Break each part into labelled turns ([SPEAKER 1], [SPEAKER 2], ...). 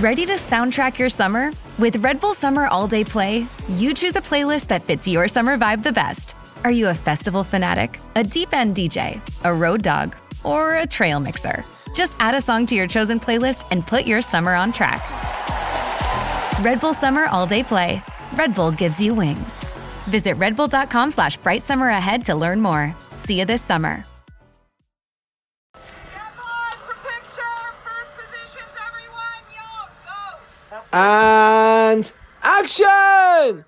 [SPEAKER 1] Ready to soundtrack your summer? With Red Bull Summer All Day Play, you choose a playlist that fits your summer vibe the best. Are you a festival fanatic, a deep end DJ, a road dog, or a trail mixer? Just add a song to your chosen playlist and put your summer on track. Red Bull Summer All Day Play. Red Bull gives you wings. Visit redbull.com/brightsummer ahead to learn more. See you this summer.
[SPEAKER 2] And action!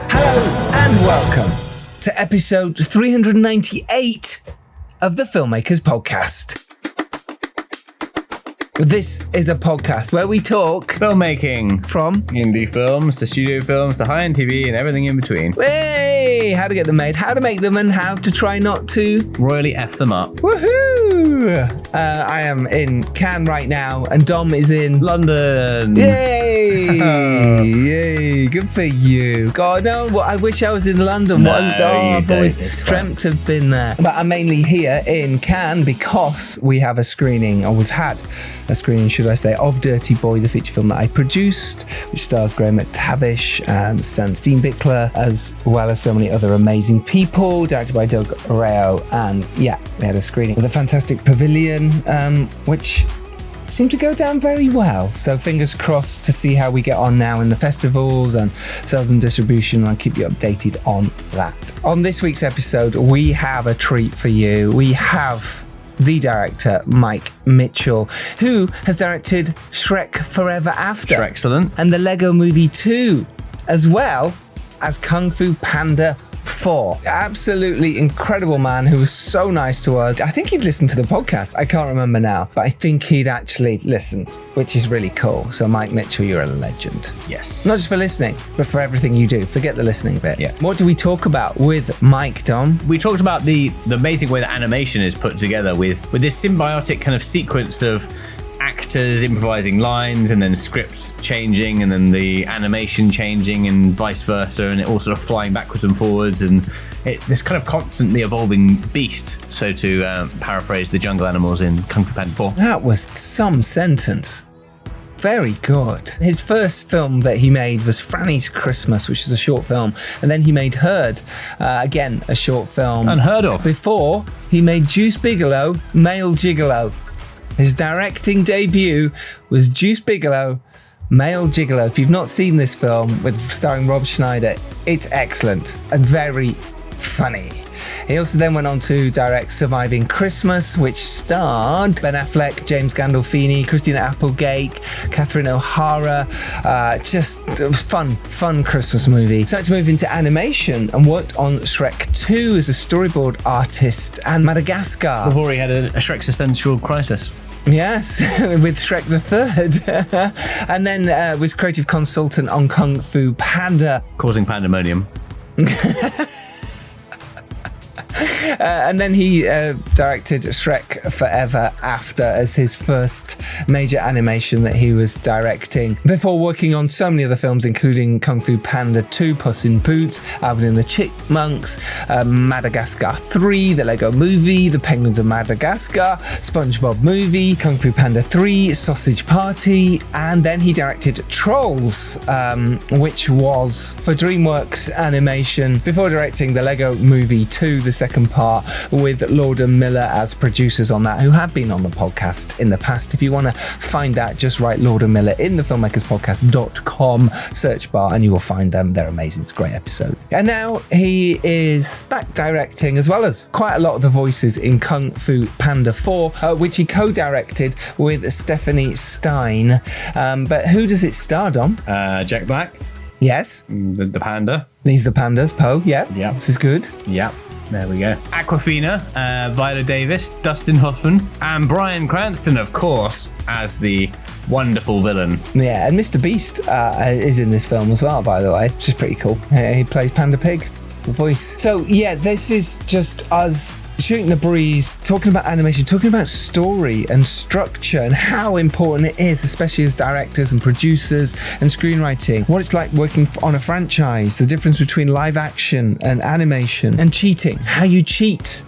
[SPEAKER 2] Hello and welcome to episode 398 of the Filmmakers Podcast. This is a podcast where we talk
[SPEAKER 3] filmmaking,
[SPEAKER 2] from
[SPEAKER 3] indie films to studio films to high-end TV and everything in between.
[SPEAKER 2] Hey, how to get them made, how to make them, and how to try not to
[SPEAKER 3] royally F them up.
[SPEAKER 2] Woohoo! I am in Cannes right now, and Dom is in
[SPEAKER 3] London.
[SPEAKER 2] Yay! Yay! Good for you. God, no, I wish I was in London.
[SPEAKER 3] No,
[SPEAKER 2] I've always dreamt of being there. But I'm mainly here in Cannes because we have a screening, or we've had a screening, should I say, of Dirty Boy, the feature film that I produced, which stars Graham McTavish and Stan Steenbickler, as well as so many other amazing people, directed by Doug Areo. And yeah, we had a screening with a fantastic pavilion, which seemed to go down very well. So fingers crossed to see how we get on now in the festivals and sales and distribution. I'll keep you updated on that. On this week's episode, we have a treat for you. We have the director, Mike Mitchell, who has directed Shrek Forever After.
[SPEAKER 3] Excellent.
[SPEAKER 2] And the Lego Movie 2, as well as Kung Fu Panda 4. Absolutely incredible man who was so nice to us. I think he'd listened to the podcast. I can't remember now, but I think he'd actually listened, which is really cool. So Mike Mitchell, you're a legend.
[SPEAKER 3] Yes.
[SPEAKER 2] Not just for listening, but for everything you do. Forget the listening bit.
[SPEAKER 3] Yeah.
[SPEAKER 2] What do we talk about with Mike, Dom?
[SPEAKER 3] We talked about the amazing way that animation is put together with this symbiotic kind of sequence of actors improvising lines and then scripts changing and then the animation changing and vice versa, and it all sort of flying backwards and forwards, and this kind of constantly evolving beast, so to paraphrase the jungle animals in Kung Fu Panda 4.
[SPEAKER 2] That was some sentence. Very good. His first film that he made was Franny's Christmas, which is a short film, and then he made Herd, again a short film.
[SPEAKER 3] Unheard of.
[SPEAKER 2] Before he made Juice Bigelow, Male Gigolo. His directing debut was Juice Bigelow, Male Gigolo. If you've not seen this film with starring Rob Schneider, it's excellent and very funny. He also then went on to direct Surviving Christmas, which starred Ben Affleck, James Gandolfini, Christina Applegate, Catherine O'Hara. Just a fun Christmas movie. Decided to move into animation and worked on Shrek 2 as a storyboard artist and Madagascar.
[SPEAKER 3] Before he had a Shrek existential crisis.
[SPEAKER 2] Yes, with Shrek the Third. And then was creative consultant on Kung Fu Panda.
[SPEAKER 3] Causing pandemonium.
[SPEAKER 2] And then he directed Shrek Forever After as his first major animation that he was directing, before working on so many other films, including Kung Fu Panda 2, Puss in Boots, Alvin and the Chipmunks, Madagascar 3, The Lego Movie, The Penguins of Madagascar, SpongeBob Movie, Kung Fu Panda 3, Sausage Party, and then he directed Trolls, which was for DreamWorks Animation, before directing The Lego Movie 2, the second part, with Lord and Miller as producers on that, who have been on the podcast in the past. If you want to find that, just write Lord and Miller in the filmmakerspodcast.com search bar and you will find them. They're amazing. It's a great episode. And now he is back directing, as well as quite a lot of the voices in Kung Fu Panda 4, which he co-directed with Stephanie Stein. But who does it star, Dom?
[SPEAKER 3] Jack Black.
[SPEAKER 2] Yes.
[SPEAKER 3] The panda.
[SPEAKER 2] He's the pandas, Poe. Yeah.
[SPEAKER 3] Yeah.
[SPEAKER 2] This is good.
[SPEAKER 3] Yeah. There we go. Aquafina, Viola Davis, Dustin Hoffman, and Bryan Cranston, of course, as the wonderful villain.
[SPEAKER 2] Yeah, and Mr. Beast is in this film as well, by the way, which is pretty cool. He plays Panda Pig, the voice. So yeah, this is just us shooting the breeze, talking about animation, talking about story and structure and how important it is, especially as directors and producers and screenwriting, what it's like working on a franchise, the difference between live action and animation, and cheating, how you cheat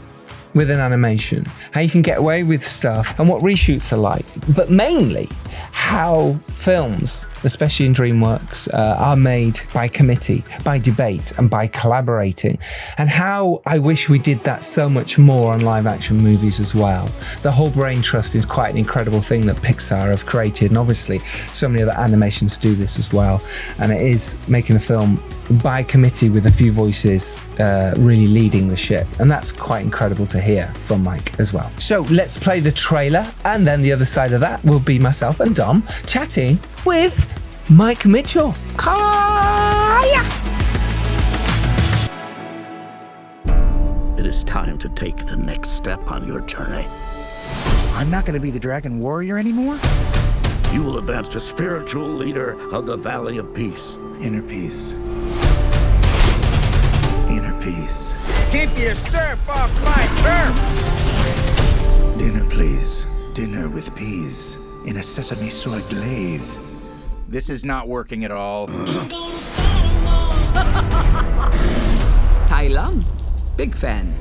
[SPEAKER 2] with an animation, how you can get away with stuff, and what reshoots are like. But mainly, how films, especially in DreamWorks, are made by committee, by debate, and by collaborating. And how I wish we did that so much more on live action movies as well. The whole brain trust is quite an incredible thing that Pixar have created. And obviously, so many other animations do this as well. And it is making a film by committee with a few voices really leading the ship. And that's quite incredible to hear from Mike as well. So let's play the trailer. And then the other side of that will be myself and Dom chatting with Mike Mitchell. Kaya!
[SPEAKER 4] It is time to take the next step on your journey.
[SPEAKER 5] I'm not going to be the Dragon Warrior anymore?
[SPEAKER 4] You will advance to spiritual leader of the Valley of Peace.
[SPEAKER 5] Inner peace. Inner peace. Keep your surf off my turf! Dinner, please. Dinner with peas in a sesame soy glaze. This is not working at all.
[SPEAKER 6] Tai Lung, big fan.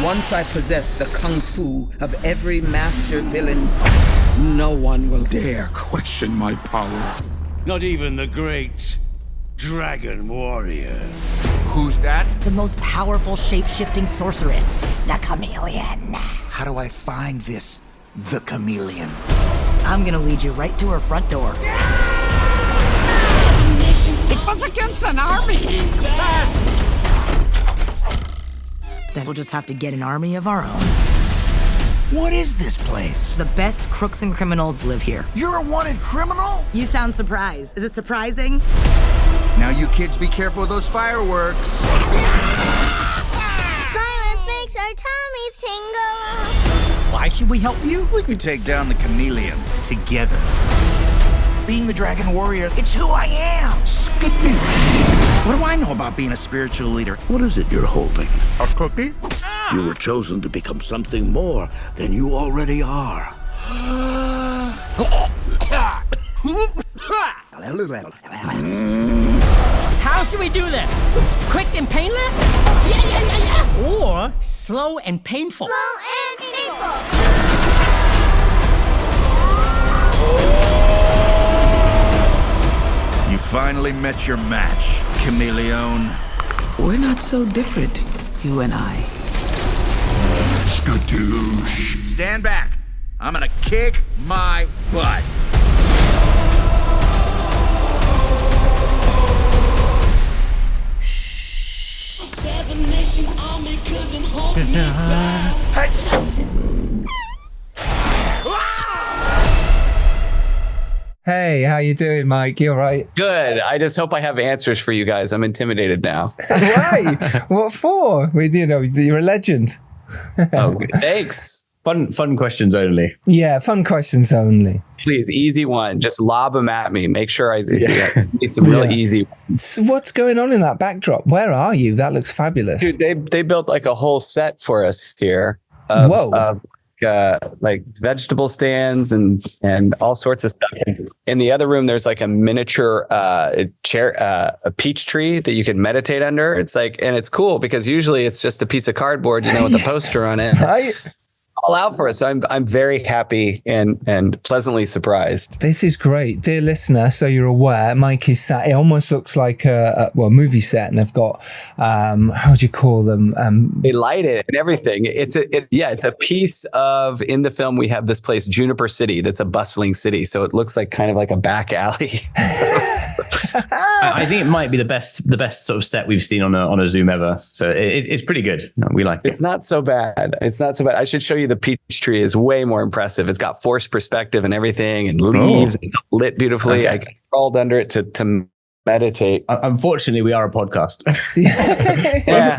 [SPEAKER 6] Once I possess the kung fu of every master villain, no one will dare question my power.
[SPEAKER 7] Not even the great Dragon Warrior.
[SPEAKER 5] Who's that?
[SPEAKER 8] The most powerful shape-shifting sorceress, the chameleon.
[SPEAKER 5] How do I find this, the chameleon?
[SPEAKER 8] I'm gonna lead you right to her front door.
[SPEAKER 6] It was against an army!
[SPEAKER 8] Then we'll just have to get an army of our own.
[SPEAKER 5] What is this place?
[SPEAKER 8] The best crooks and criminals live here.
[SPEAKER 5] You're a wanted criminal?
[SPEAKER 8] You sound surprised. Is it surprising?
[SPEAKER 5] Now you kids be careful of those fireworks.
[SPEAKER 9] Violence makes our tummies tingle.
[SPEAKER 6] Why should we help you?
[SPEAKER 5] We can take down the chameleon together. Being the Dragon Warrior, it's who I am. Skadoosh. What do I know about being a spiritual leader?
[SPEAKER 4] What is it you're holding?
[SPEAKER 5] A cookie?
[SPEAKER 4] You were chosen to become something more than you already are.
[SPEAKER 10] How should we do this? Quick and painless? Or slow and painful?
[SPEAKER 9] Slow and painful.
[SPEAKER 5] You finally met your match, chameleon.
[SPEAKER 6] We're not so different, you and I.
[SPEAKER 5] Skadoosh. Stand back. I'm gonna kick my butt.
[SPEAKER 2] Hey, how you doing, Mike? You all right?
[SPEAKER 11] Good. I just hope I have answers for you guys. I'm intimidated now.
[SPEAKER 2] Why? What for? You're a legend.
[SPEAKER 11] Oh, thanks.
[SPEAKER 3] Fun questions only.
[SPEAKER 2] Yeah, fun questions only.
[SPEAKER 11] Please, easy one. Just lob them at me. Make sure I need some real easy ones.
[SPEAKER 2] So what's going on in that backdrop? Where are you? That looks fabulous.
[SPEAKER 11] Dude, they built like a whole set for us here of like vegetable stands and all sorts of stuff. In the other room, there's like a miniature chair, a peach tree that you can meditate under. It's like, and it's cool because usually it's just a piece of cardboard, with a poster on it.
[SPEAKER 2] Right?
[SPEAKER 11] All out for us. So I'm very happy and pleasantly surprised.
[SPEAKER 2] This is great. Dear listener, so you're aware, Mike is sat, it almost looks like a movie set, and they've got, how do you call them?
[SPEAKER 11] They light it and everything. It's a piece of, in the film, we have this place, Juniper City, that's a bustling city. So it looks like kind of like a back alley.
[SPEAKER 3] I think it might be the best sort of set we've seen on a Zoom ever. So it's pretty good. No, we like it.
[SPEAKER 11] It's not so bad. I should show you the peach tree is way more impressive. It's got forced perspective and everything and leaves. It's lit beautifully. Okay. I crawled under it to meditate.
[SPEAKER 3] Unfortunately, we are a podcast.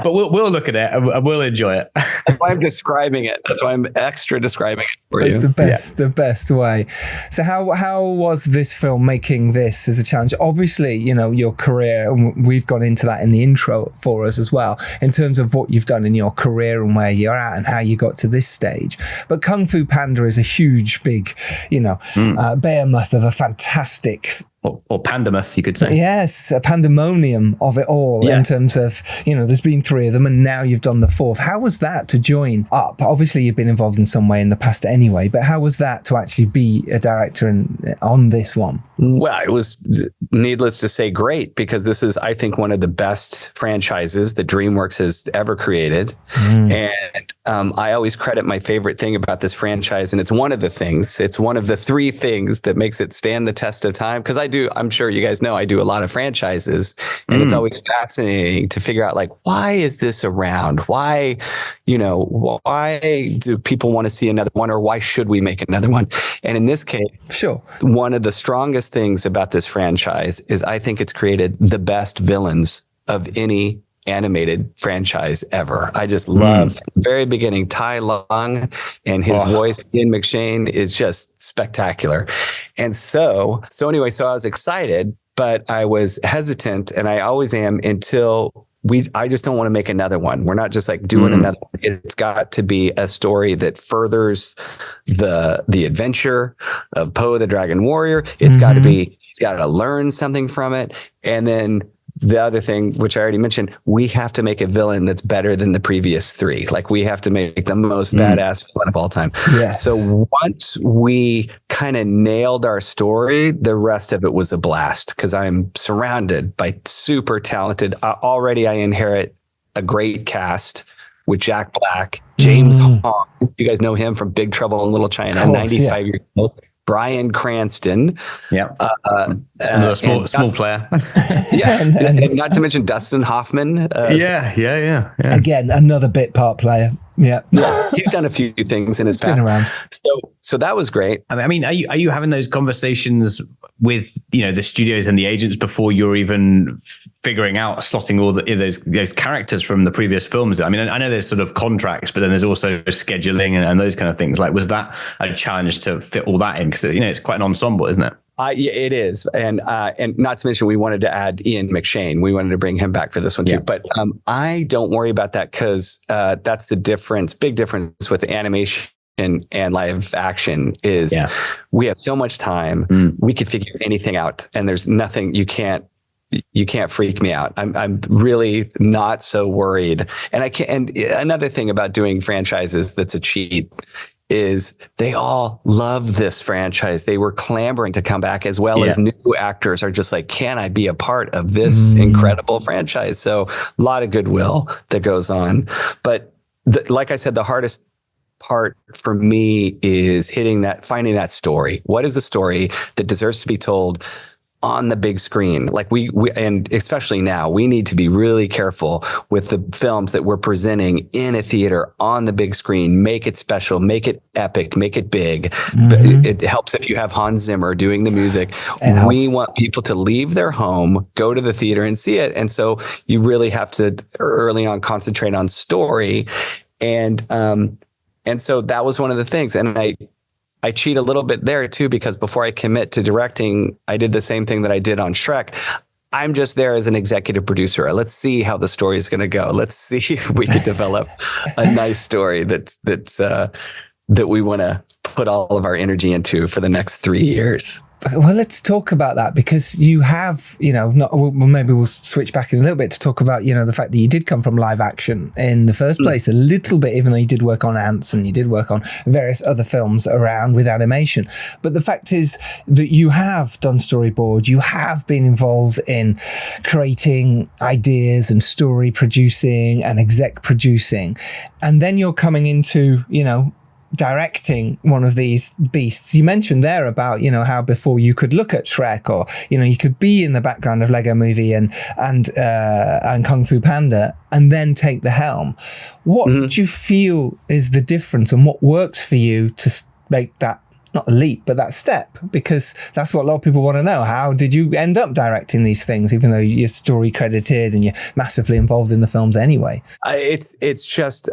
[SPEAKER 3] But we'll look at it and we'll enjoy it.
[SPEAKER 11] That's why I'm describing it. That's why I'm extra describing it.
[SPEAKER 2] That's the best way. So how was this film making this as a challenge? Obviously, your career, and we've gone into that in the intro for us as well, in terms of what you've done in your career and where you're at and how you got to this stage. But Kung Fu Panda is a huge, big, behemoth of a fantastic...
[SPEAKER 3] Or pandamoth, you could say.
[SPEAKER 2] Yes, a pandemonium of it all in terms of, there's been 3 of them and now you've done the 4th. How was that to join up? Obviously, you've been involved in some way in the past anyway, but how was that to actually be a director on this one?
[SPEAKER 11] Well, it was, needless to say, great, because this is, I think, one of the best franchises that DreamWorks has ever created. And I always credit my favorite thing about this franchise, and it's one of the 3 things that makes it stand the test of time, because I'm sure you guys know, I do a lot of franchises, and it's always fascinating to figure out, like, why is this around? Why do people want to see another one, or why should we make another one? And in this case, one of the strongest things about this franchise is I think it's created the best villains of any animated franchise ever. I just love the very beginning, Tai Lung, and his voice, Ian McShane, is just spectacular. And so I was excited, but I was hesitant, and I always am, until I just don't want to make another one. We're not just like doing another one. It's got to be a story that furthers the adventure of Poe the Dragon Warrior. It's got to be, he's got to learn something from it. And then the other thing, which I already mentioned, we have to make a villain that's better than the previous 3. Like, we have to make the most badass villain of all time. Yes. So once we kind of nailed our story, the rest of it was a blast, because I'm surrounded by super talented. Already I inherit a great cast with Jack Black, James Hong. You guys know him from Big Trouble in Little China, 95 years old. Brian Cranston.
[SPEAKER 3] Small player.
[SPEAKER 11] and not to mention Dustin Hoffman.
[SPEAKER 2] Again, another bit part player.
[SPEAKER 11] He's done a few things in his past. So that was great.
[SPEAKER 3] I mean, are you having those conversations with the studios and the agents before you're even figuring out slotting all those characters from the previous films? I mean, I know there's sort of contracts, but then there's also scheduling and those kind of things. Like, was that a challenge to fit all that in? Because it's quite an ensemble, isn't it?
[SPEAKER 11] Yeah, it is. And not to mention, we wanted to add Ian McShane. We wanted to bring him back for this one too. But I don't worry about that, because that's the big difference with animation and live action is we have so much time. We could figure anything out, and there's nothing you can't freak me out. I'm really not so worried. And another thing about doing franchises that's a cheat is they all love this franchise. They were clamoring to come back, as well as new actors are just like, can I be a part of this incredible franchise? So a lot of goodwill that goes on. But like I said, the hardest part for me is finding that story. What is the story that deserves to be told on the big screen? Like we and especially now, we need to be really careful with the films that we're presenting in a theater on the big screen. Make it special, make it epic, make it big. It helps if you have Hans Zimmer doing the music. We want people to leave their home, go to the theater and see it. And so you really have to early on concentrate on story. And so that was one of the things. And I cheat a little bit there too, because before I commit to directing, I did the same thing that I did on Shrek. I'm just there as an executive producer. Let's see how the story is going to go. Let's see if we can develop a nice story that we want to put all of our energy into for the next 3 years.
[SPEAKER 2] Well, let's talk about that, because you have, maybe we'll switch back in a little bit to talk about, the fact that you did come from live action in the first place a little bit, even though you did work on Ants and you did work on various other films around with animation. But the fact is that you have done storyboard, you have been involved in creating ideas and story producing and exec producing. And then you're coming into, directing one of these beasts. You mentioned there about, how before you could look at Shrek, or, you could be in the background of Lego Movie and Kung Fu Panda and then take the helm. What do you feel is the difference, and what works for you to make that, not a leap, but that step? Because that's what a lot of people want to know. How did you end up directing these things, even though you're story credited and you're massively involved in the films anyway?
[SPEAKER 11] It's just,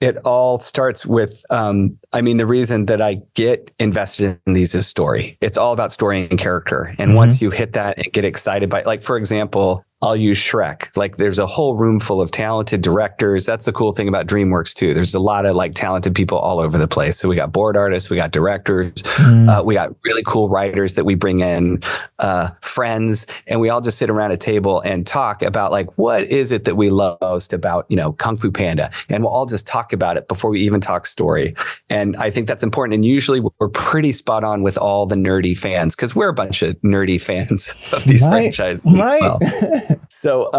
[SPEAKER 11] it all starts with, the reason that I get invested in these is story. It's all about story and character. And once you hit that and get excited by, like, for example, I'll use Shrek. Like, there's a whole room full of talented directors. That's the cool thing about DreamWorks too. There's a lot of like talented people all over the place. So we got board artists, we got directors, we got really cool writers that we bring in, friends, and we all just sit around a table and talk about like, what is it that we love most about, Kung Fu Panda? And we'll all just talk about it before we even talk story. And I think that's important. And usually we're pretty spot on with all the nerdy fans, because we're a bunch of nerdy fans of these franchises. Right. Well. So,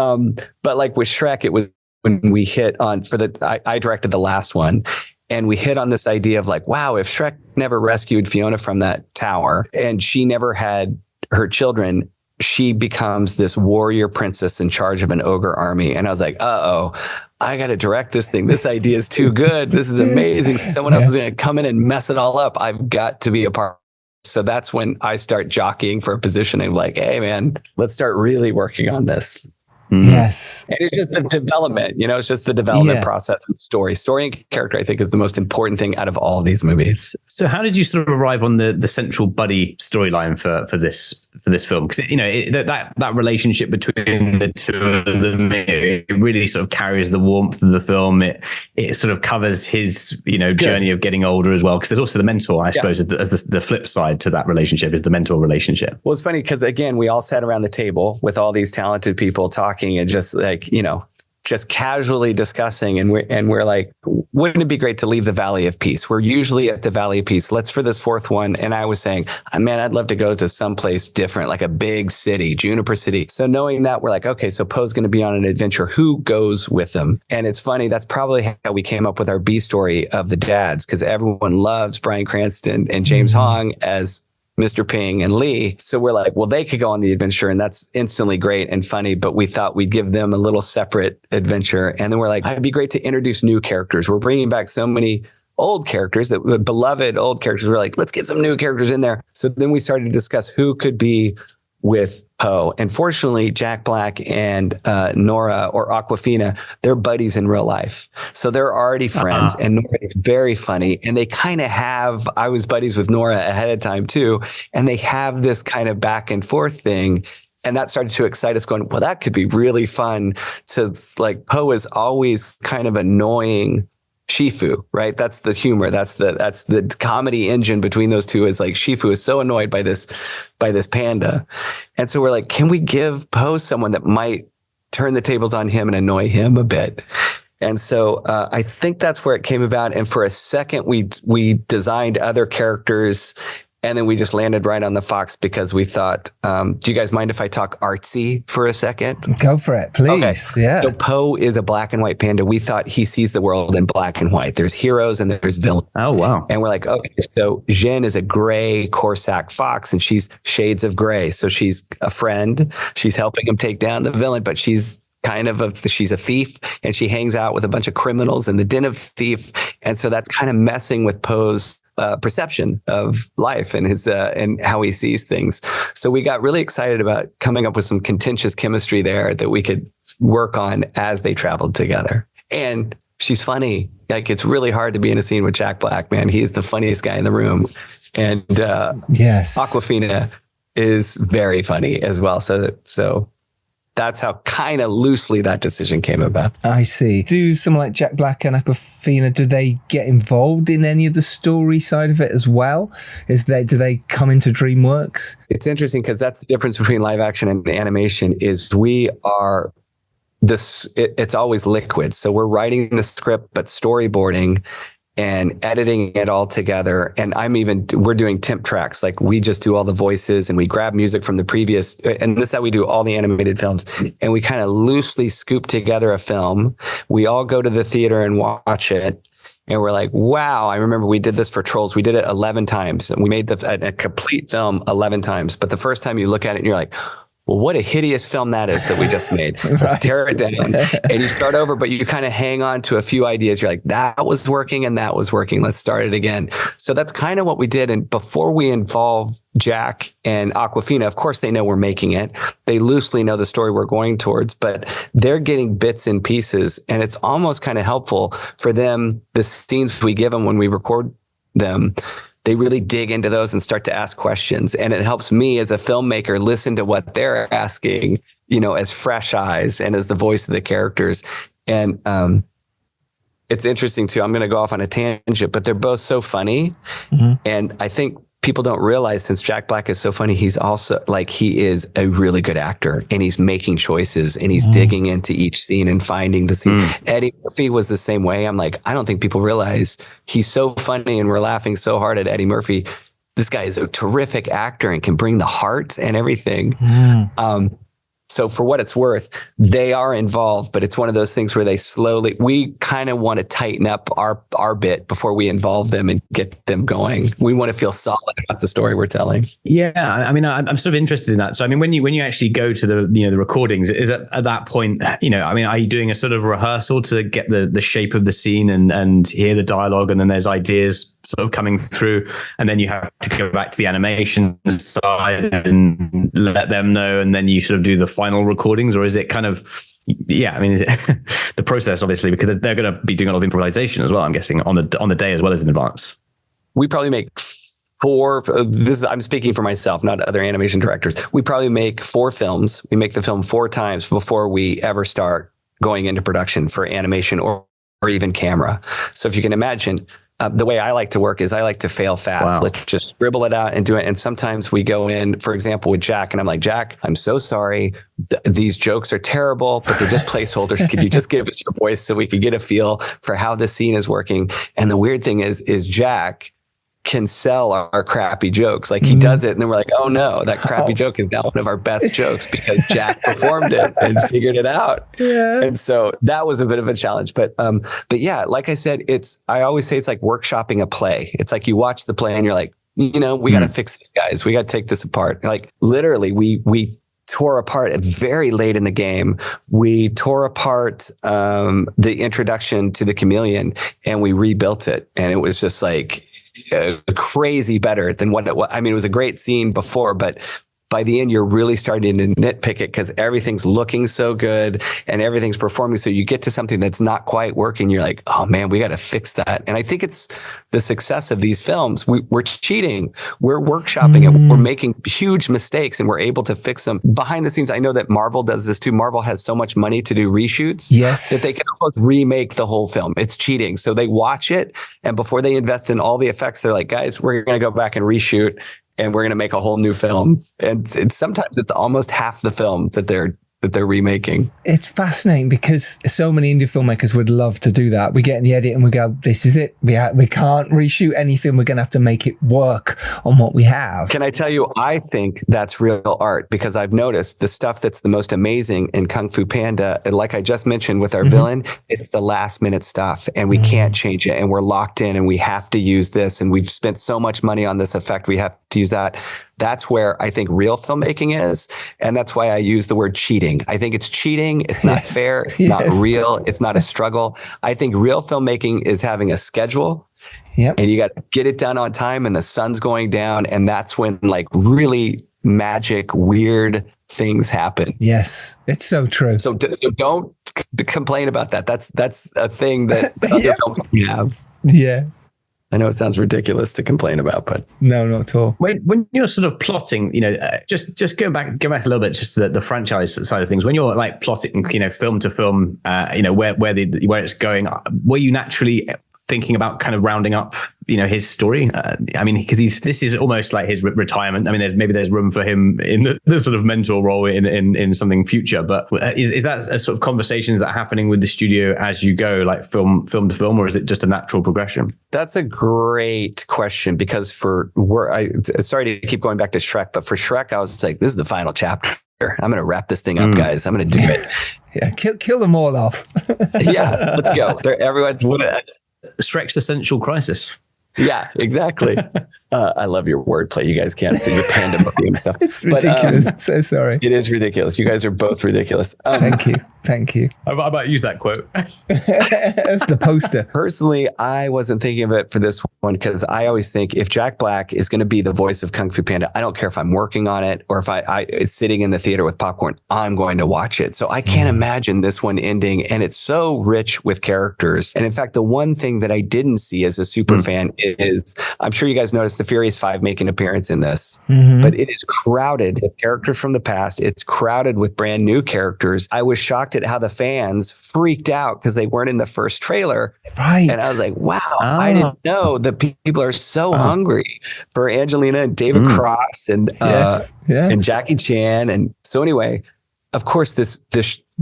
[SPEAKER 11] but like with Shrek, it was when we hit on I directed the last one, and we hit on this idea of like, wow, if Shrek never rescued Fiona from that tower and she never had her children, she becomes this warrior princess in charge of an ogre army. And I was like, I got to direct this thing. This idea is too good. This is amazing. Someone else is going to come in and mess it all up. I've got to be a part. So that's when I start jockeying for a position and like, hey man, let's start really working on this.
[SPEAKER 2] Yes.
[SPEAKER 11] And it's just the development, it's just the development process and story. Story and character, I think, is the most important thing out of all of these movies.
[SPEAKER 3] So how did you sort of arrive on the central buddy storyline for this film? Because, that relationship between the two of them, it really sort of carries the warmth of the film. It sort of covers his, journey of getting older as well. Because there's also the mentor, I suppose, as the flip side to that relationship is the mentor relationship.
[SPEAKER 11] Well, it's funny because, again, we all sat around the table with all these talented people talking and just like, just casually discussing. And we're like, wouldn't it be great to leave the Valley of Peace? We're usually at the Valley of Peace. Let's for this fourth one. And I was saying, man, I'd love to go to someplace different, like a big city, Juniper City. So knowing that, we're like, okay, so Poe's going to be on an adventure. Who goes with him? And it's funny. That's probably how we came up with our B story of the dads, because everyone loves Bryan Cranston and James Hong as Mr. Ping and Lee. So we're like, well, they could go on the adventure and that's instantly great and funny, but we thought we'd give them a little separate adventure. And then we're like, it'd be great to introduce new characters. We're bringing back so many old characters, that beloved old characters. We're like, let's get some new characters in there. So then we started to discuss who could be with Poe. And fortunately, Jack Black and Nora or Awkwafina, they're buddies in real life. So they're already friends. And Nora is very funny. And they kind of have, I was buddies with Nora ahead of time too. And they have this kind of back and forth thing. And that started to excite us going, well, that could be really fun to like, Poe is always kind of annoying Shifu, right? That's the humor. That's the comedy engine between those two, is like Shifu is so annoyed by this panda. And so we're like, can we give Poe someone that might turn the tables on him and annoy him a bit? And so I think that's where it came about. And for a second, we designed other characters. And then we just landed right on the fox because we thought, do you guys mind if I talk artsy for a second?
[SPEAKER 2] Go for it, please. Okay. Yeah.
[SPEAKER 11] So Poe is a black and white panda. We thought he sees the world in black and white. There's heroes and there's villains.
[SPEAKER 3] Oh, wow.
[SPEAKER 11] And we're like, okay, so Jin is a gray Corsac fox and she's shades of gray. So she's a friend. She's helping him take down the villain, but she's she's a thief and she hangs out with a bunch of criminals in the den of thief. And so that's kind of messing with Poe's perception of life and his and how he sees things. So we got really excited about coming up with some contentious chemistry there that we could work on as they traveled together. And she's funny. Like, it's really hard to be in a scene with Jack Black, man. He's the funniest guy in the room. And
[SPEAKER 2] yes,
[SPEAKER 11] Awkwafina is very funny as well. So that's how kind of loosely that decision came about.
[SPEAKER 2] I see. Do someone like Jack Black and Awkwafina, do they get involved in any of the story side of it as well? Do they come into DreamWorks?
[SPEAKER 11] It's interesting because that's the difference between live action and animation is we are it's always liquid. So we're writing the script, but storyboarding and editing it all together. And we're doing temp tracks. Like, we just do all the voices and we grab music from the previous, and this is how we do all the animated films. And we kind of loosely scoop together a film. We all go to the theater and watch it. And we're like, wow, I remember we did this for Trolls. We did it 11 times. And we made a complete film 11 times. But the first time you look at it and you're like, well, what a hideous film that is that we just made. Let's tear it down. And you start over, but you kind of hang on to a few ideas. You're like, that was working and that was working. Let's start it again. So that's kind of what we did. And before we involve Jack and Awkwafina, of course, they know we're making it. They loosely know the story we're going towards, but they're getting bits and pieces. And it's almost kind of helpful for them, the scenes we give them when we record them, they really dig into those and start to ask questions. And it helps me as a filmmaker listen to what they're asking, as fresh eyes and as the voice of the characters. And it's interesting too. I'm going to go off on a tangent, but they're both so funny. Mm-hmm. And I think people don't realize, since Jack Black is so funny, he's also he is a really good actor, and he's making choices and he's digging into each scene and finding the scene. Eddie Murphy was the same way. I'm like, I don't think people realize he's so funny and we're laughing so hard at Eddie Murphy. This guy is a terrific actor and can bring the heart and everything. So for what it's worth, they are involved, but it's one of those things where we kind of want to tighten up our bit before we involve them and get them going. We want to feel solid about the story we're telling.
[SPEAKER 3] Yeah, I mean, I'm sort of interested in that. So, I mean, when you actually go to the recordings, is it at that point, are you doing a sort of rehearsal to get the shape of the scene and hear the dialogue, and then there's ideas sort of coming through, and then you have to go back to the animation side and let them know, and then you sort of do the final recordings? Or is it kind of, is it the process, obviously, because they're going to be doing a lot of improvisation as well, I'm guessing, on the day as well as in advance?
[SPEAKER 11] We probably make I'm speaking for myself, not other animation directors. We probably make 4 films. We make the film 4 times before we ever start going into production for animation or even camera. So if you can imagine, the way I like to work is I like to fail fast. Wow. Let's just scribble it out and do it. And sometimes we go in, for example, with Jack, and I'm like, Jack, I'm so sorry. These jokes are terrible, but they're just placeholders. Could you just give us your voice so we can get a feel for how the scene is working? And the weird thing is Jack can sell our crappy jokes. He does it, and then we're like, oh no, that crappy joke is now one of our best jokes because Jack performed it and figured it out. Yeah. And so that was a bit of a challenge. But yeah, like I said, I always say it's like workshopping a play. It's like you watch the play and you're like, we got to fix this, guys. We got to take this apart. Literally, we tore apart very late in the game. We tore apart the introduction to the chameleon, and we rebuilt it. And it was just crazy better than what it was. I mean, it was a great scene before, but by the end, you're really starting to nitpick it because everything's looking so good and everything's performing. So you get to something that's not quite working. You're like, oh man, we got to fix that. And I think it's the success of these films. We're cheating. We're workshopping it. We're making huge mistakes and we're able to fix them behind the scenes. I know that Marvel does this too. Marvel has so much money to do reshoots that they can almost remake the whole film. It's cheating. So they watch it, and before they invest in all the effects, they're like, guys, we're going to go back and reshoot, and we're going to make a whole new film. And sometimes it's almost half the film that they're remaking.
[SPEAKER 2] It's fascinating because so many indie filmmakers would love to do that. We get in the edit and we go, this is it. We can't reshoot anything. We're going to have to make it work on what we have.
[SPEAKER 11] Can I tell you, I think that's real art, because I've noticed the stuff that's the most amazing in Kung Fu Panda, like I just mentioned with our villain, it's the last minute stuff and we can't change it, and we're locked in and we have to use this, and we've spent so much money on this effect. We have to use that. That's where I think real filmmaking is. And that's why I use the word cheating. I think it's cheating. It's not fair. It's not real. It's not a struggle. I think real filmmaking is having a schedule. And you got to get it done on time, and the sun's going down. And that's when really magic, weird things happen.
[SPEAKER 2] Yes, it's so true.
[SPEAKER 11] So don't complain about that. That's a thing that other filmmakers have.
[SPEAKER 2] Yeah.
[SPEAKER 11] I know it sounds ridiculous to complain about, but
[SPEAKER 2] no, not at all.
[SPEAKER 3] When you're sort of plotting, just go back a little bit, just to the franchise side of things. When you're plotting, film to film, where it's going, were you naturally thinking about kind of rounding up, his story? Because this is almost like his retirement. I mean, there's room for him in the sort of mentor role in something future. But is that a sort of conversations that are happening with the studio as you go, like film to film, or is it just a natural progression?
[SPEAKER 11] That's a great question, because sorry to keep going back to Shrek, but for Shrek, I was like, this is the final chapter. I'm going to wrap this thing up, guys. I'm going to do it.
[SPEAKER 2] Yeah, kill them all off.
[SPEAKER 11] Yeah, let's go. Everyone's
[SPEAKER 3] Shrek's essential crisis.
[SPEAKER 11] Yeah, exactly. I love your wordplay. You guys can't see your pandemonium stuff.
[SPEAKER 2] It's ridiculous. I'm so sorry.
[SPEAKER 11] It is ridiculous. You guys are both ridiculous.
[SPEAKER 2] Thank you.
[SPEAKER 3] I might use that quote.
[SPEAKER 2] That's the poster.
[SPEAKER 11] Personally, I wasn't thinking of it for this one because I always think if Jack Black is going to be the voice of Kung Fu Panda, I don't care if I'm working on it or if it's sitting in the theater with popcorn, I'm going to watch it. So I can't imagine this one ending. And it's so rich with characters. And in fact, the one thing that I didn't see as a super fan is, I'm sure you guys noticed the Furious Five make an appearance in this, but it is crowded with characters from the past. It's crowded with brand new characters. I was shocked at how the fans freaked out because they weren't in the first trailer.
[SPEAKER 2] Right.
[SPEAKER 11] And I was like, wow, I didn't know that people are so hungry for Angelina and David Cross and and Jackie Chan. And so anyway, of course, this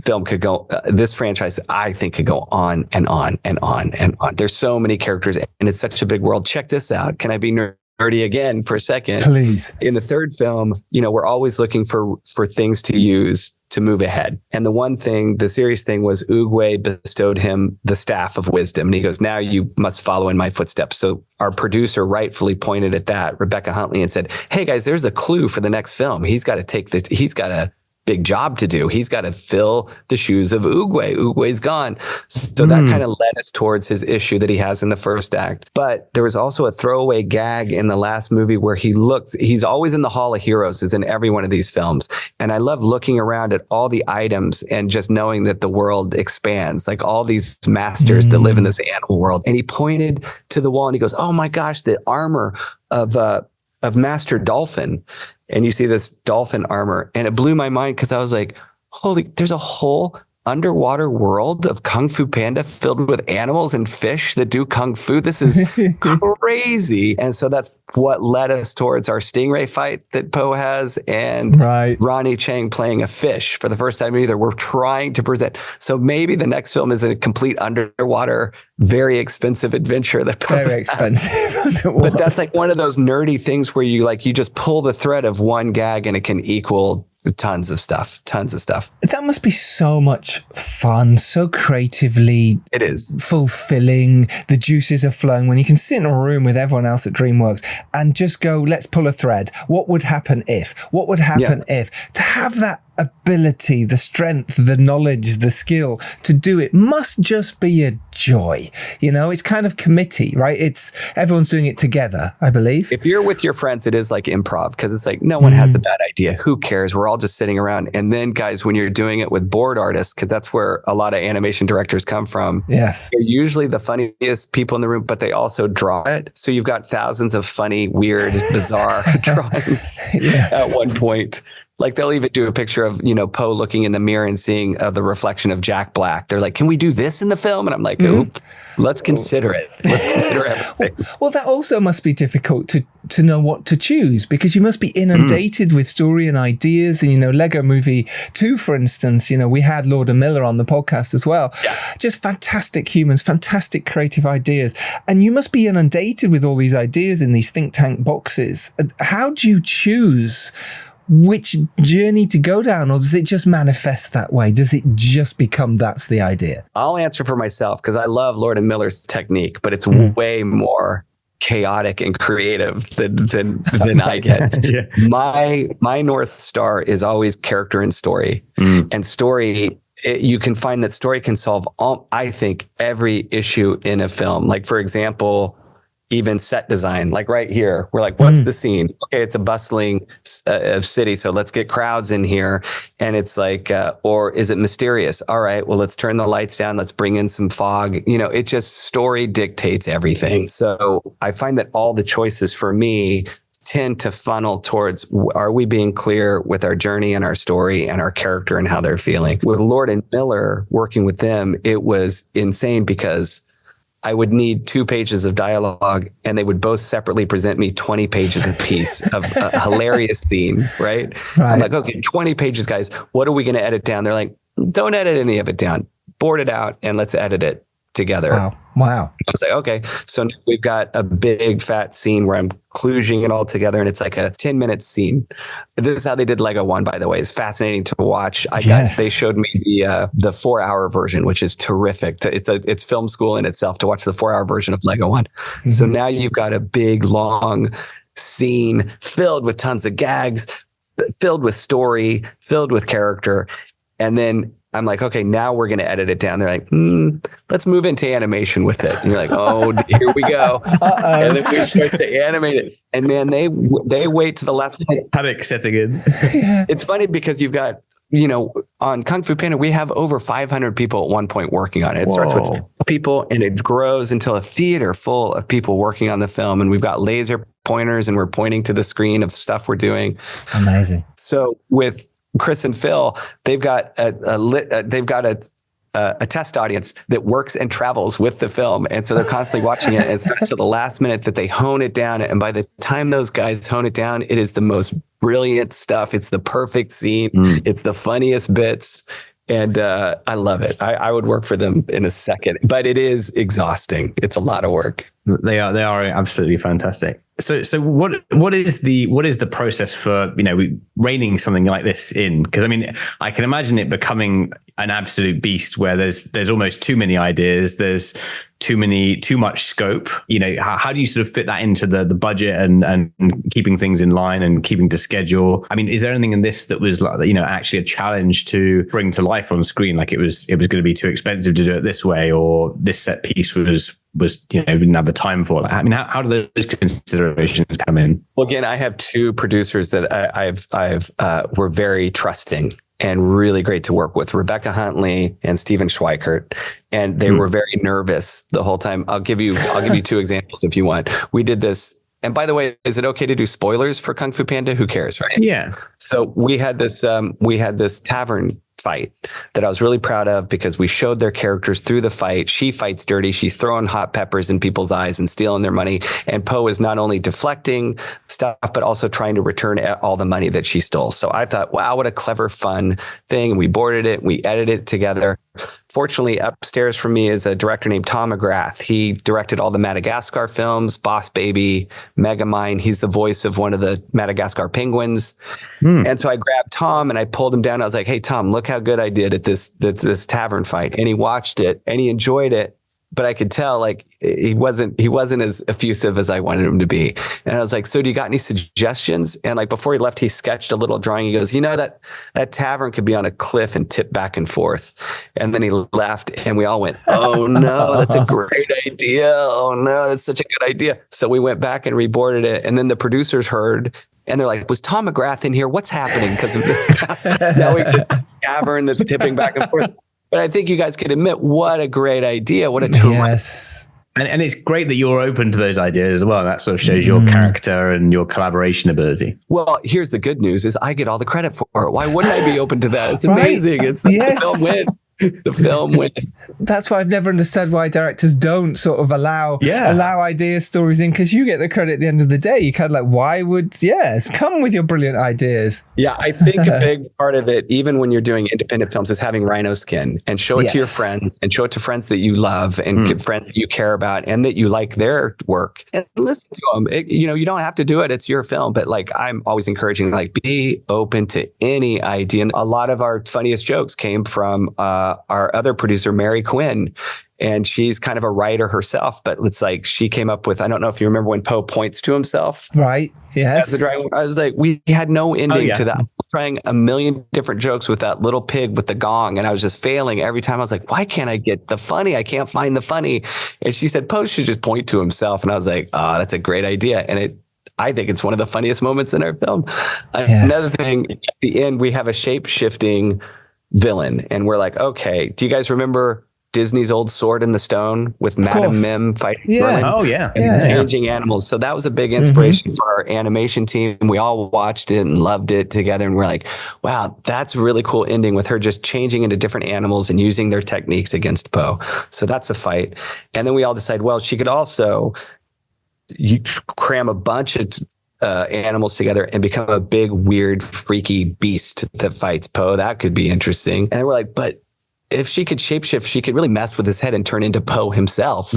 [SPEAKER 11] film could go, this franchise, I think, could go on and on and on and on. There's so many characters and it's such a big world. Check this out. Can I be nerdy again for a second?
[SPEAKER 2] Please.
[SPEAKER 11] In the third film, we're always looking for things to use to move ahead. And the one thing, the serious thing was Oogway bestowed him the staff of wisdom. And he goes, now you must follow in my footsteps. So our producer rightfully pointed at that, Rebecca Huntley, and said, hey guys, there's the clue for the next film. He's got a big job to do. He's got to fill the shoes of Oogway. Oogway's gone. So that kind of led us towards his issue that he has in the first act. But there was also a throwaway gag in the last movie where he's always in the Hall of Heroes, is in every one of these films. And I love looking around at all the items and just knowing that the world expands, like all these masters that live in this animal world. And he pointed to the wall and he goes, oh my gosh, the armor of Master Dolphin. And you see this dolphin armor, and it blew my mind because I was like, there's a whole underwater world of Kung Fu Panda filled with animals and fish that do Kung Fu. This is crazy. And so that's what led us towards our stingray fight that Poe has and Ronnie Chang playing a fish for the first time either. We're trying to present. So maybe the next film is a complete underwater, very expensive adventure that Poe's
[SPEAKER 2] very expensive.
[SPEAKER 11] But that's like one of those nerdy things where you just pull the thread of one gag and it can equal tons of stuff.
[SPEAKER 2] That must be so much fun, so creatively
[SPEAKER 11] it is
[SPEAKER 2] fulfilling. The juices are flowing when you can sit in a room with everyone else at DreamWorks and just go, let's pull a thread. What would happen if? What would happen if? To have that ability, the strength, the knowledge, the skill to do it must just be a joy. It's kind of committee, right? It's everyone's doing it together, I believe.
[SPEAKER 11] If you're with your friends, it is like improv because it's like no one has a bad idea. Who cares? We're all just sitting around. And then guys, when you're doing it with board artists, because that's where a lot of animation directors come from.
[SPEAKER 2] Yes.
[SPEAKER 11] They're usually the funniest people in the room, but they also draw it. So you've got thousands of funny, weird, bizarre drawings at one point. Like they'll even do a picture of, Poe looking in the mirror and seeing the reflection of Jack Black. They're like, can we do this in the film? And I'm like, oop, let's consider it. Let's consider everything.
[SPEAKER 2] Well, that also must be difficult to know what to choose because you must be inundated with story and ideas. And, Lego Movie 2, for instance, we had Lord and Miller on the podcast as well. Yeah. Just fantastic humans, fantastic creative ideas. And you must be inundated with all these ideas in these think tank boxes. How do you choose which journey to go down, or does it just manifest that way? Does it just become that's the idea?
[SPEAKER 11] I'll answer for myself because I love Lord and Miller's technique, but it's way more chaotic and creative than I get. My North Star is always character and story. And story, you can find that story can solve I think every issue in a film. Like for example, even set design, like right here, we're like, what's the scene? Okay, it's a bustling city, so let's get crowds in here. And it's like, or is it mysterious? All right, well, let's turn the lights down. Let's bring in some fog. It just story dictates everything. So I find that all the choices for me tend to funnel towards, are we being clear with our journey and our story and our character and how they're feeling? With Lord and Miller, working with them, it was insane because I would need 2 pages of dialogue and they would both separately present me 20 pages apiece of a hilarious scene, right? I'm like, okay, 20 pages, guys. What are we going to edit down? They're like, don't edit any of it down. Board it out and let's edit it together.
[SPEAKER 2] Wow.
[SPEAKER 11] I was like, okay, so now we've got a big fat scene where I'm kludging it all together, and it's like a 10-minute scene. This is how they did Lego One, by the way. It's fascinating to watch. They showed me the 4-hour version, which is terrific. It's film school in itself to watch the 4-hour version of Lego One. Mm-hmm. So now you've got a big, long scene filled with tons of gags, filled with story, filled with character. And then I'm like, okay, now we're going to edit it down. They're like, let's move into animation with it. And you're like, oh, here we go. And then we start to animate it. And man, they wait to the last minute.
[SPEAKER 3] Panic setting in.
[SPEAKER 11] It's funny because you've got, on Kung Fu Panda, we have over 500 people at one point working on it. It starts with people and it grows until a theater full of people working on the film. And we've got laser pointers and we're pointing to the screen of stuff we're doing.
[SPEAKER 2] Amazing.
[SPEAKER 11] So with Chris and Phil, they've got a test audience that works and travels with the film, and so they're constantly watching it. And it's not until the last minute that they hone it down. And by the time those guys hone it down, it is the most brilliant stuff. It's the perfect scene. It's the funniest bits. And I love it. I would work for them in a second, but it is exhausting. It's a lot of work.
[SPEAKER 3] They are absolutely fantastic. So what is the process for reining something like this in? Because I mean, I can imagine it becoming an absolute beast where there's almost too many ideas. There's too much scope. How do you sort of fit that into the budget and keeping things in line and keeping to schedule? I mean, is there anything in this that was like, actually a challenge to bring to life on screen? Like it was going to be too expensive to do it this way, or this set piece was didn't have the time for it. I mean, how do those considerations come in?
[SPEAKER 11] Well, again, I have two producers that I've were very trusting and really great to work with, Rebecca Huntley and Steven Schweikert. And they were very nervous the whole time. I'll give you two examples if you want. We did this. And by the way, is it okay to do spoilers for Kung Fu Panda? Who cares, right?
[SPEAKER 3] Yeah.
[SPEAKER 11] So we had this tavern fight that I was really proud of because we showed their characters through the fight. She fights dirty. She's throwing hot peppers in people's eyes and stealing their money. And Po is not only deflecting stuff, but also trying to return all the money that she stole. So I thought, wow, what a clever, fun thing. We boarded it. We edited it together. Fortunately, upstairs from me is a director named Tom McGrath. He directed all the Madagascar films, Boss Baby, Megamind. He's the voice of one of the Madagascar penguins. And so I grabbed Tom and I pulled him down. I was like, hey, Tom, look how good I did at this tavern fight. And he watched it and he enjoyed it. But I could tell like he wasn't as effusive as I wanted him to be. And I was like, so do you got any suggestions? And like before he left, he sketched a little drawing. He goes, that tavern could be on a cliff and tip back and forth. And then he left and we all went, oh no, that's a great idea. Oh no, that's such a good idea. So we went back and reboarded it. And then the producers heard and they're like, was Tom McGrath in here? What's happening? Because now we have a tavern that's tipping back and forth. But I think you guys can admit what a great idea. What a
[SPEAKER 2] yes.
[SPEAKER 3] And it's great that you're open to those ideas as well. That sort of shows your character and your collaboration ability.
[SPEAKER 11] Well, here's the good news is I get all the credit for it. Why wouldn't I be open to that? It's amazing. It's the film win. The film win.
[SPEAKER 2] That's why I've never understood why directors don't sort of allow idea stories in, because you get the credit at the end of the day. You kind of like, why would come with your brilliant ideas?
[SPEAKER 11] Yeah, I think a big part of it, even when you're doing independent films, is having rhino skin and show it to your friends and show it to friends that you love and friends that you care about and that you like their work and listen to them. You don't have to do it. It's your film. But like, I'm always encouraging, like, be open to any idea. And a lot of our funniest jokes came from our other producer, Mary Quinn. And she's kind of a writer herself, but it's like she came up with, I don't know if you remember when Po points to himself.
[SPEAKER 2] Right. Yes.
[SPEAKER 11] As the dragon. I was like, we had no ending to that. Trying a million different jokes with that little pig with the gong. And I was just failing every time. I was like, why can't I get the funny? I can't find the funny. And she said, Po should just point to himself. And I was like, oh, that's a great idea. And I think it's one of the funniest moments in our film. Yes. Another thing, at the end, we have a shape-shifting villain. And we're like, okay, do you guys remember Disney's old Sword in the Stone with Madame Mim fighting Merlin?
[SPEAKER 3] Oh, yeah.
[SPEAKER 11] And changing animals. So that was a big inspiration for our animation team. We all watched it and loved it together. And we're like, wow, that's a really cool ending with her just changing into different animals and using their techniques against Po. So that's a fight. And then we all decide, well, she could also cram a bunch of animals together and become a big, weird, freaky beast that fights Po. That could be interesting. And we're like, but if she could shapeshift, she could really mess with his head and turn into Poe himself.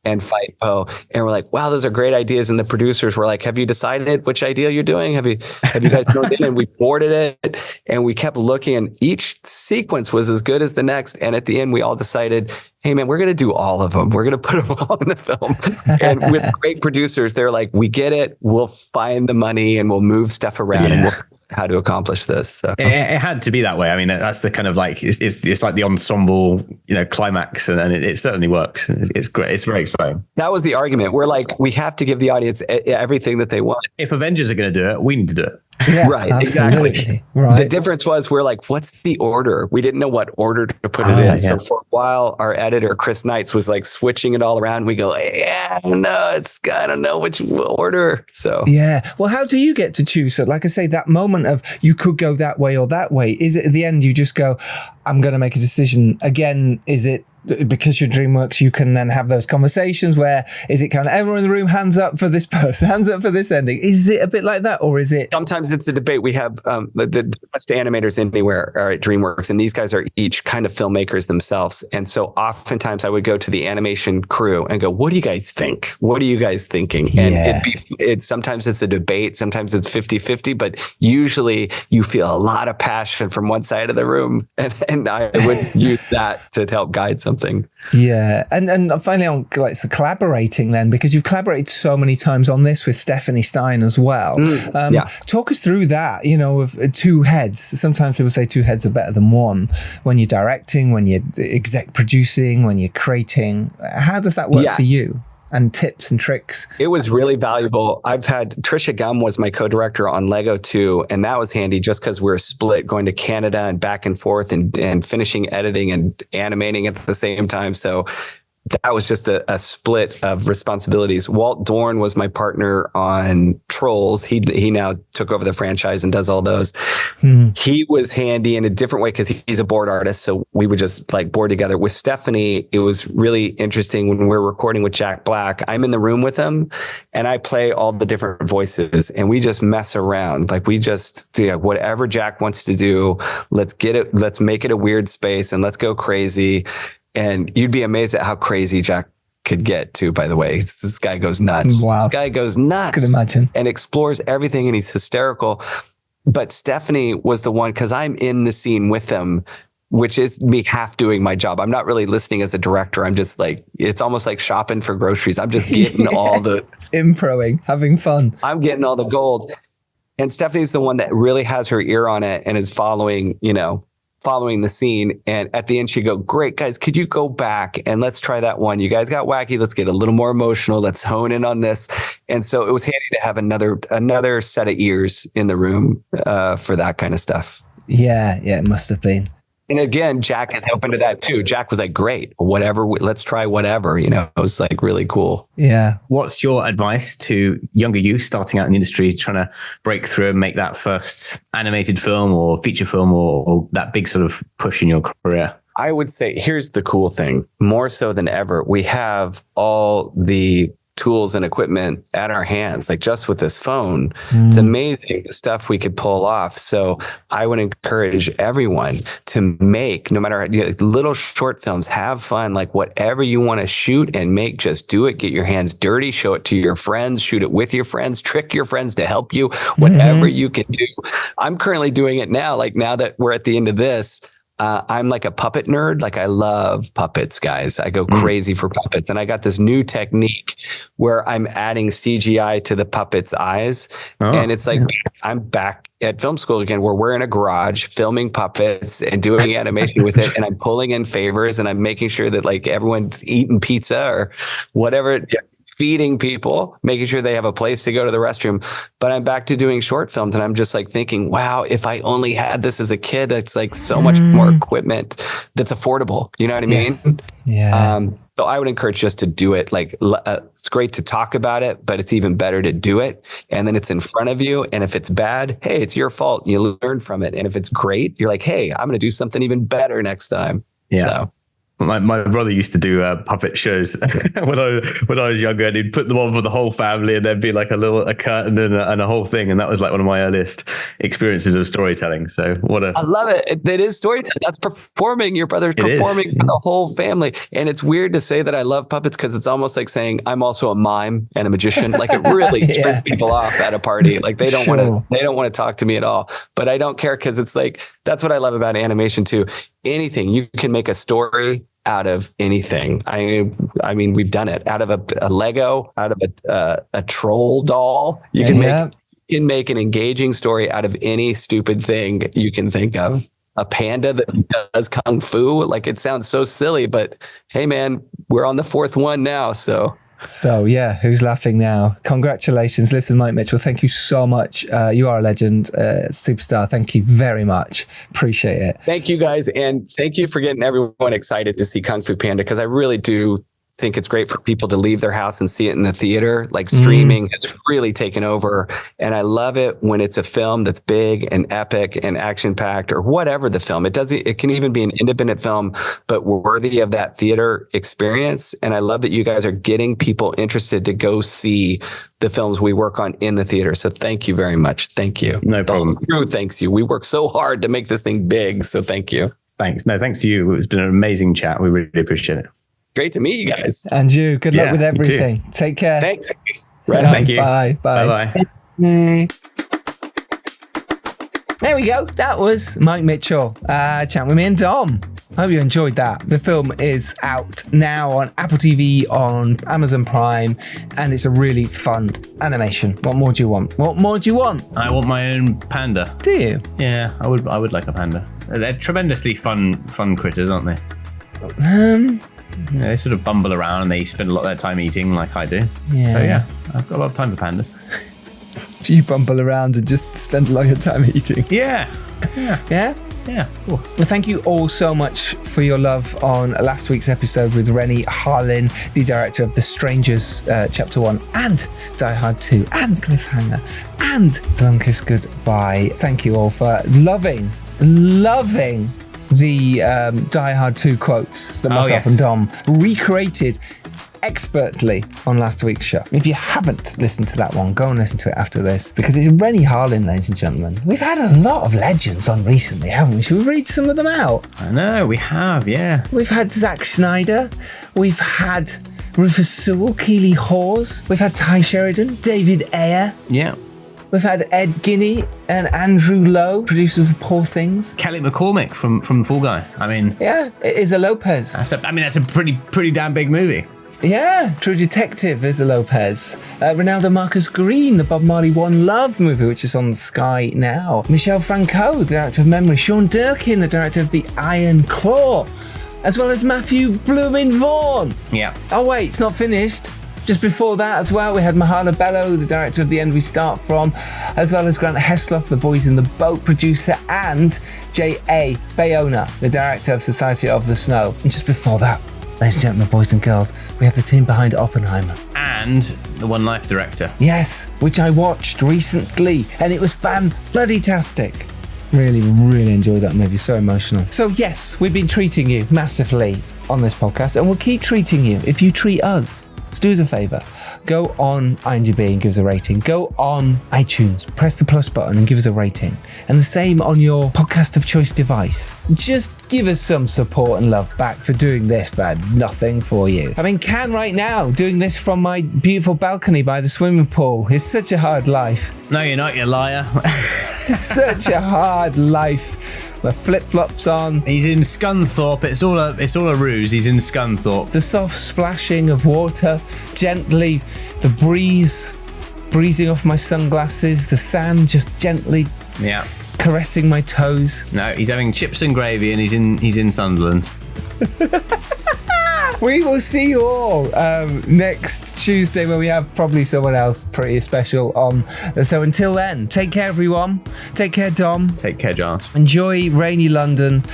[SPEAKER 11] And fight Poe. And we're like, wow, those are great ideas. And the producers were like, have you decided which idea you're doing? Have you guys known it? And we boarded it and we kept looking, and each sequence was as good as the next. And at the end, we all decided, hey man, we're going to do all of them. We're going to put them all in the film. And with great producers, they're like, we get it. We'll find the money and we'll move stuff around and we'll how to accomplish this. So.
[SPEAKER 3] It had to be that way. I mean, that's the kind of like, it's like the ensemble, climax, and it certainly works. It's great. It's very exciting.
[SPEAKER 11] That was the argument. We're like, we have to give the audience everything that they want.
[SPEAKER 3] If Avengers are going to do it, we need to do it.
[SPEAKER 2] Yeah,
[SPEAKER 11] right,
[SPEAKER 2] absolutely.
[SPEAKER 11] Exactly.
[SPEAKER 2] Right.
[SPEAKER 11] The difference was we're like, what's the order? We didn't know what order to put it in. Yeah. So for a while, our editor, Chris Knights, was like switching it all around. We go, I don't know which order. So
[SPEAKER 2] yeah. Well, how do you get to choose? So like I say, that moment of you could go that way or that way, is it at the end you just go, I'm going to make a decision again? Is it because you're DreamWorks, you can then have those conversations where is it kind of everyone in the room, hands up for this person, hands up for this ending? Is it a bit like that, or is it?
[SPEAKER 11] Sometimes it's a debate. We have the best animators anywhere are at DreamWorks, and these guys are each kind of filmmakers themselves. And so oftentimes I would go to the animation crew and go, what do you guys think? What are you guys thinking? And sometimes it's a debate, sometimes it's 50-50, but usually you feel a lot of passion from one side of the room. And I would use that to help guide something.
[SPEAKER 2] Yeah. And finally on so collaborating then, because you've collaborated so many times on this with Stephanie Stein as well. Talk us through that, of two heads. Sometimes people say two heads are better than one when you're directing, when you're exec producing, when you're creating. How does that work for you? And tips and tricks.
[SPEAKER 11] It was really valuable. I've had Trisha Gum was my co-director on Lego 2, and that was handy just because we're split going to Canada and back and forth and finishing editing and animating at the same time. So that was just a split of responsibilities. Walt Dorn was my partner on Trolls. He now took over the franchise and does all those. He was handy in a different way because he's a board artist. So we would just board together. With Stephanie, it was really interesting when we're recording with Jack Black. I'm in the room with him and I play all the different voices and we just mess around. Like we just do whatever Jack wants to do. Let's make it a weird space and let's go crazy. And you'd be amazed at how crazy Jack could get too, by the way. This guy goes nuts.
[SPEAKER 2] Wow.
[SPEAKER 11] This guy goes nuts.
[SPEAKER 2] I can imagine.
[SPEAKER 11] And explores everything and he's hysterical. But Stephanie was the one, because I'm in the scene with him, which is me half doing my job. I'm not really listening as a director. I'm just it's almost like shopping for groceries. I'm just getting all the...
[SPEAKER 2] Improing, having fun.
[SPEAKER 11] I'm getting all the gold. And Stephanie's the one that really has her ear on it and is following the scene. And at the end, she'd go, great, guys, could you go back and let's try that one? You guys got wacky. Let's get a little more emotional. Let's hone in on this. And so it was handy to have another set of ears in the room for that kind of stuff.
[SPEAKER 2] Yeah, it must have been.
[SPEAKER 11] And again, Jack had opened to that too. Jack was like, great, whatever, let's try whatever, it was really cool.
[SPEAKER 2] Yeah.
[SPEAKER 3] What's your advice to younger youth starting out in the industry, trying to break through and make that first animated film or feature film or that big sort of push in your career?
[SPEAKER 11] I would say, here's the cool thing, more so than ever, we have all the tools and equipment at our hands, like just with this phone. It's amazing the stuff we could pull off. So I would encourage everyone to make, no matter little short films, have fun, like whatever you want to shoot and make, just do it. Get your hands dirty, show it to your friends, shoot it with your friends, trick your friends to help you, whatever you can do. I'm currently doing it now. Like now that we're at the end of this, I'm like a puppet nerd. Like I love puppets, guys. I go crazy for puppets. And I got this new technique where I'm adding CGI to the puppet's eyes. And it's like, I'm back at film school again, where we're in a garage filming puppets and doing animation with it. And I'm pulling in favors and I'm making sure that everyone's eating pizza or whatever. Feeding people, making sure they have a place to go to the restroom. But I'm back to doing short films and I'm just thinking, wow, if I only had this as a kid, it's so much more equipment that's affordable. You know what I mean?
[SPEAKER 2] Yeah.
[SPEAKER 11] So I would encourage just to do it. It's great to talk about it, but it's even better to do it. And then it's in front of you. And if it's bad, hey, it's your fault. You learn from it. And if it's great, you're like, hey, I'm going to do something even better next time.
[SPEAKER 3] Yeah.
[SPEAKER 11] So.
[SPEAKER 3] My brother used to do puppet shows when I was younger, and he'd put them on for the whole family, and there'd be like a curtain and a whole thing, and that was like one of my earliest experiences of storytelling. So I
[SPEAKER 11] love it. It is storytelling. That's performing. Your brother performing for the whole family, and it's weird to say that I love puppets because it's almost like saying I'm also a mime and a magician. Like it really turns people off at a party. Like they don't want to talk to me at all. But I don't care because it's like that's what I love about animation too. Anything you can make a story out of anything. I mean, we've done it out of a Lego, out of a troll doll. You can make an engaging story out of any stupid thing you can think of. A panda that does kung fu. Like it sounds so silly, but hey, man, we're on the 4th one now. So yeah, who's laughing now? Congratulations. Listen, Mike Mitchell, thank you so much. You are a legend, superstar. Thank you very much. Appreciate it. Thank you guys. And thank you for getting everyone excited to see Kung Fu Panda, because I really do think it's great for people to leave their house and see it in the theater. Like streaming has really taken over. And I love it when it's a film that's big and epic and action packed, or whatever the film. It can even be an independent film, but worthy of that theater experience. And I love that you guys are getting people interested to go see the films we work on in the theater. So thank you very much. Thank you. No problem. The crew thanks you. We work so hard to make this thing big. So thank you. Thanks. No, thanks to you. It's been an amazing chat. We really appreciate it. Great to meet you guys. And you. Good luck with everything. Take care. Thanks. Right on. Thank you. Bye. Bye. There we go. That was Mike Mitchell chatting with me and Dom. Hope you enjoyed that. The film is out now on Apple TV, on Amazon Prime, and it's a really fun animation. What more do you want? What more do you want? I want my own panda. Do you? Yeah, I would like a panda. They're tremendously fun critters, aren't they? Yeah, they sort of bumble around and they spend a lot of their time eating like I do. Yeah. So yeah, I've got a lot of time for pandas. You bumble around and just spend a lot of your time eating. Yeah. Yeah. Cool. Well, thank you all so much for your love on last week's episode with Rennie Harlin, the director of The Strangers Chapter 1 and Die Hard 2 and Cliffhanger and The Long Kiss Goodbye. Thank you all for loving the Die Hard 2 quotes that myself and Dom recreated expertly on last week's show. If you haven't listened to that one, go and listen to it after this, because it's Rennie Harlin, ladies and gentlemen. We've had a lot of legends on recently, haven't we? Should we read some of them out? I know, we have, yeah. We've had Zack Snyder. We've had Rufus Sewell, Keely Hawes. We've had Ty Sheridan, David Ayer. Yeah. We've had Ed Guinea and Andrew Lowe, producers of Poor Things. Kelly McCormick from Fall Guy. I mean... Yeah, Isa Lopez. That's a pretty damn big movie. Yeah, True Detective, Isa Lopez. Ronaldo Marcus Green, the Bob Marley One Love movie, which is on Sky now. Michel Franco, the director of Memory. Sean Durkin, the director of The Iron Claw. As well as Matthew Bloomin' Vaughn. Yeah. Oh wait, it's not finished. Just before that as well, we had Mahala Bello, the director of The End We Start From, as well as Grant Heslov, the Boys in the Boat producer, and J.A. Bayona, the director of Society of the Snow. And just before that, ladies and gentlemen, boys and girls, we have the team behind Oppenheimer. And the One Life director. Yes, which I watched recently, and it was fan-bloody-tastic. Really, really enjoyed that movie. So emotional. So yes, we've been treating you massively on this podcast, and we'll keep treating you if you treat us. So do us a favour, go on IMDb and give us a rating. Go on iTunes, press the plus button and give us a rating. And the same on your podcast of choice device. Just give us some support and love back for doing this bad nothing for you. I'm in Cannes right now, doing this from my beautiful balcony by the swimming pool. It's such a hard life. No, you're not, you liar. It's such a hard life. The flip-flops on. He's in Scunthorpe. It's all a ruse. He's in Scunthorpe. The soft splashing of water, gently, the breezing off my sunglasses, the sand just gently caressing my toes. No, he's having chips and gravy, and he's in Sunderland. We will see you all next Tuesday, where we have probably someone else pretty special on. So until then, take care, everyone. Take care, Dom. Take care, Giles. Enjoy rainy London.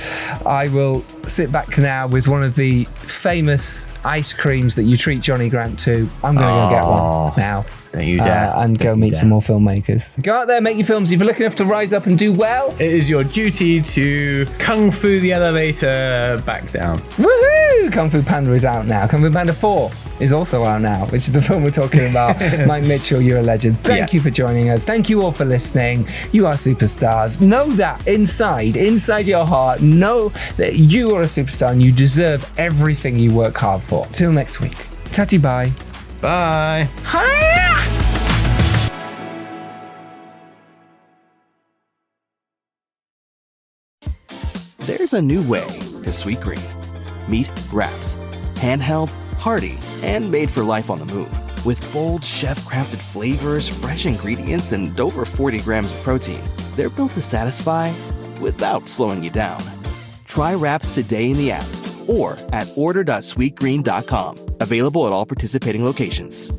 [SPEAKER 11] I will sit back now with one of the famous ice creams that you treat Johnny Grant to. I'm going to go get one now.
[SPEAKER 3] Don't you dare.
[SPEAKER 2] And go meet some more filmmakers. Go out there, make your films. If you're lucky enough to rise up and do well,
[SPEAKER 3] it is your duty to Kung Fu the elevator back down.
[SPEAKER 2] Woohoo! Kung Fu Panda is out now. Kung Fu Panda 4 is also out now, which is the film we're talking about. Mike Mitchell, you're a legend. Thank you for joining us. Thank you all for listening. You are superstars. Know that inside your heart, know that you are a superstar and you deserve everything you work hard for. Till next week. Tatty bye.
[SPEAKER 3] Bye.
[SPEAKER 2] Hiya!
[SPEAKER 12] There's a new way to Sweet Green. Meet Wraps. Handheld, hearty, and made for life on the move. With bold, chef-crafted flavors, fresh ingredients, and over 40 grams of protein, they're built to satisfy without slowing you down. Try Wraps today in the app or at order.sweetgreen.com. Available at all participating locations.